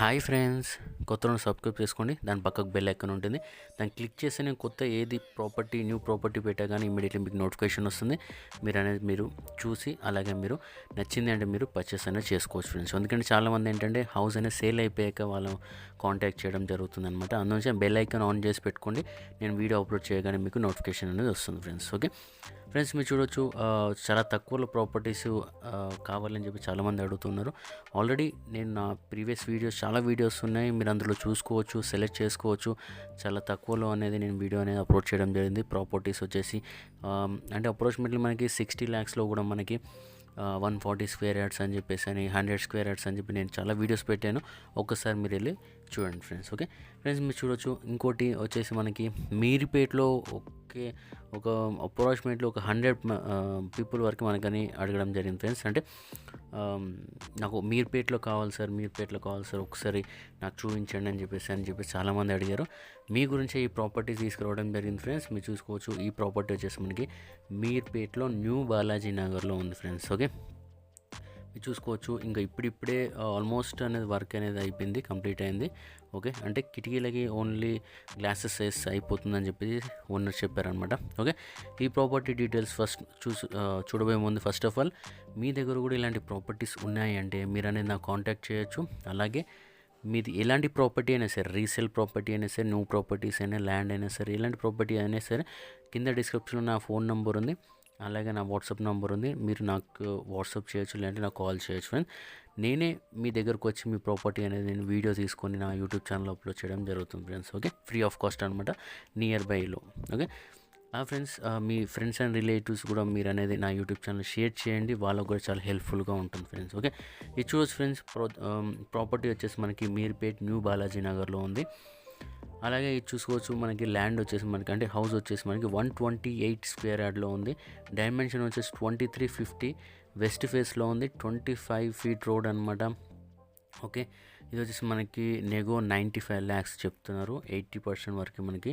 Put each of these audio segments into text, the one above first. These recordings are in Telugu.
హాయ్ ఫ్రెండ్స్, కొత్తను సబ్స్క్రైబ్ చేసుకోండి. దాని పక్కకు బెల్ ఐకాన్ ఉంటుంది. దాన్ని క్లిక్ చేస్తే నేను కొత్త ఏది న్యూ ప్రాపర్టీ పెట్టా కానీ ఇమీడియట్లీ మీకు నోటిఫికేషన్ వస్తుంది. మీరు చూసి అలాగే మీరు నచ్చింది అంటే మీరు పర్చేస్ అనేది చేసుకోవచ్చు ఫ్రెండ్స్. ఎందుకంటే చాలామంది ఏంటంటే హౌస్ అనేది సేల్ అయిపోయాక వాళ్ళు కాంటాక్ట్ చేయడం జరుగుతుంది అనమాట. అందువల్ల బెల్ ఐకాన్ ఆన్ చేసి పెట్టుకోండి. నేను వీడియో అప్లోడ్ చేయగానే మీకు నోటిఫికేషన్ అనేది వస్తుంది ఫ్రెండ్స్. ఓకే ఫ్రెండ్స్, మీరు చూడొచ్చు చాలా తక్కువలో ప్రాపర్టీస్ కావాలని చెప్పి చాలామంది అడుగుతున్నారు. ఆల్రెడీ నేను నా ప్రీవియస్ చాలా వీడియోస్ ఉన్నాయి, మీరు అందులో చూసుకోవచ్చు, సెలెక్ట్ చేసుకోవచ్చు. చాలా తక్కువలో అనేది నేను వీడియో అనేది అప్లోడ్ చేయడం జరిగింది. ప్రాపర్టీస్ వచ్చేసి అంటే అప్రాక్సిమేట్లీ మనకి 60 lakhsలో కూడా మనకి 140 స్క్వేర్ యార్డ్స్ అని చెప్పేసి 100 స్క్వేర్ యార్డ్స్ అని చెప్పి నేను చాలా వీడియోస్ పెట్టాను. ఒక్కసారి మీరు వెళ్ళి చూడండి ఫ్రెండ్స్. ఓకే ఫ్రెండ్స్, మీరు చూడొచ్చు. ఇంకోటి వచ్చేసి మనకి మీర్పేట్లో ఒక అప్రాక్సిమేట్లీ ఒక 100 పీపుల్ వరకు మనకని అడగడం జరిగింది ఫ్రెండ్స్. అంటే నాకు మీర్పేట్లో కావాలి సార్, ఒకసారి నాకు చూపించండి అని చెప్పేసి చాలామంది అడిగారు. మీ గురించి ఈ ప్రాపర్టీ తీసుకురావడం జరిగింది ఫ్రెండ్స్. మీరు చూసుకోవచ్చు, ఈ ప్రాపర్టీ వచ్చేసి మనకి మీర్పేట్లో న్యూ బాలాజీ నగర్లో ఉంది ఫ్రెండ్స్. ఓకే, మీరు చూసుకోవచ్చు. ఇంకా ఇప్పుడిప్పుడే ఆల్మోస్ట్ అనేది వర్క్ అనేది అయిపోయింది, కంప్లీట్ అయింది. ఓకే, అంటే కిటికీలకి ఓన్లీ గ్లాసెస్ వేసి అయిపోతుందని చెప్పి ఓనర్ చెప్పారనమాట. ఓకే, ఈ ప్రాపర్టీ డీటెయిల్స్ చూడబోయే ముందు ఫస్ట్ ఆఫ్ ఆల్ మీ దగ్గర కూడా ఇలాంటి ప్రాపర్టీస్ ఉన్నాయి అంటే మీరు అనేది నాకు కాంటాక్ట్ చేయొచ్చు. అలాగే మీది ఎలాంటి ప్రాపర్టీ అయినా సరే, రీసేల్ ప్రాపర్టీ అయినా సరే, న్యూ ప్రాపర్టీస్ అయినా, ల్యాండ్ అయినా సరే, ఎలాంటి ప్రాపర్టీ అయినా సరే, కింద డిస్క్రిప్షన్లో నా ఫోన్ నెంబర్ ఉంది, అలాగే నా వాట్సాప్ నెంబర్ ఉంది. మీరు నాకు వాట్సాప్ చేయొచ్చు, లేదంటే నాకు కాల్ చేయొచ్చు ఫ్రెండ్స్. నేనే మీ దగ్గరకు వచ్చి మీ ప్రాపర్టీ అనేది నేను వీడియో తీసుకొని నా యూట్యూబ్ ఛానల్ అప్లోడ్ చేయడం జరుగుతుంది friends. Okay, free of cost అనమాట, నియర్ బైలో. ఓకే ఫ్రెండ్స్, మీ ఫ్రెండ్స్ అండ్ రిలేటివ్స్ కూడా మీరు అనేది నా యూట్యూబ్ ఛానల్ షేర్ చేయండి, వాళ్ళకు కూడా చాలా హెల్ప్ఫుల్గా ఉంటుంది ఫ్రెండ్స్. ఓకే, ఇది చూడొచ్చు ఫ్రెండ్స్. ప్రాపర్టీ వచ్చేసి మనకి మీర్పేట్ న్యూ బాలాజీ నగర్లో ఉంది. అలాగే ఇది చూసుకోవచ్చు, మనకి ల్యాండ్ వచ్చేసి మనకి అంటే హౌస్ వచ్చేసి మనకి 128 స్క్వేర్ యార్డ్లో ఉంది. డైమెన్షన్ వచ్చేసి 2350 వెస్ట్ ఫేస్లో ఉంది. 25 feet రోడ్ అనమాట. ఓకే, ఇది వచ్చేసి మనకి 95 lakhs చెప్తున్నారు. 80% వరకు మనకి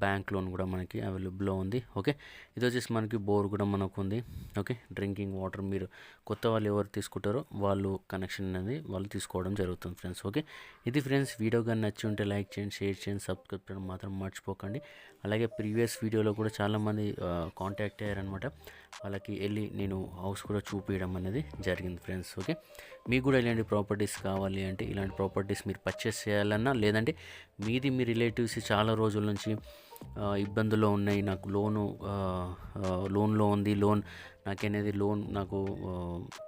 బ్యాంక్ లోన్ కూడా మనకి అవైలబుల్లో ఉంది. ఓకే, ఇది వచ్చేసి మనకి బోర్ కూడా మనకు ఉంది. ఓకే, డ్రింకింగ్ వాటర్ మీరు కొత్త వాళ్ళు ఎవరు తీసుకుంటారో వాళ్ళు కనెక్షన్ అనేది వాళ్ళు తీసుకోవడం జరుగుతుంది ఫ్రెండ్స్. ఓకే, ఇది ఫ్రెండ్స్. వీడియో కానీ నచ్చి ఉంటే లైక్ చేయండి, షేర్ చేయండి, సబ్స్క్రైబ్ చేయడం మాత్రం మర్చిపోకండి. అలాగే ప్రీవియస్ వీడియోలో కూడా చాలామంది కాంటాక్ట్ అయ్యారనమాట. వాళ్ళకి వెళ్ళి నేను హౌస్ కూడా చూపించడం అనేది జరిగింది ఫ్రెండ్స్. ఓకే, మీకు కూడా ఇలాంటి ప్రాపర్టీస్ కావాలి అంటే, ఇలాంటి ప్రాపర్టీస్ మీరు పర్చేస్ చేయాలన్నా, లేదంటే మీ రిలేటివ్స్ చాలా రోజుల నుంచి ఇబ్బందుల్లో ఉన్నాయి, నాకు లోన్లో ఉంది, నాకు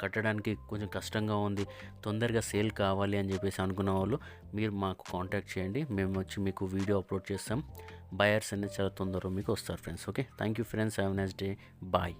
కట్టడానికి కొంచెం కష్టంగా ఉంది, తొందరగా సేల్ కావాలి అని చెప్పేసి అనుకున్న వాళ్ళు మీరు మాకు కాంటాక్ట్ చేయండి. మేము వచ్చి మీకు వీడియో అప్లోడ్ చేస్తాం. బయర్స్ అనేది చాలా తొందరగా మీకు వస్తారు friends. Okay, thank you friends, have a nice day, bye.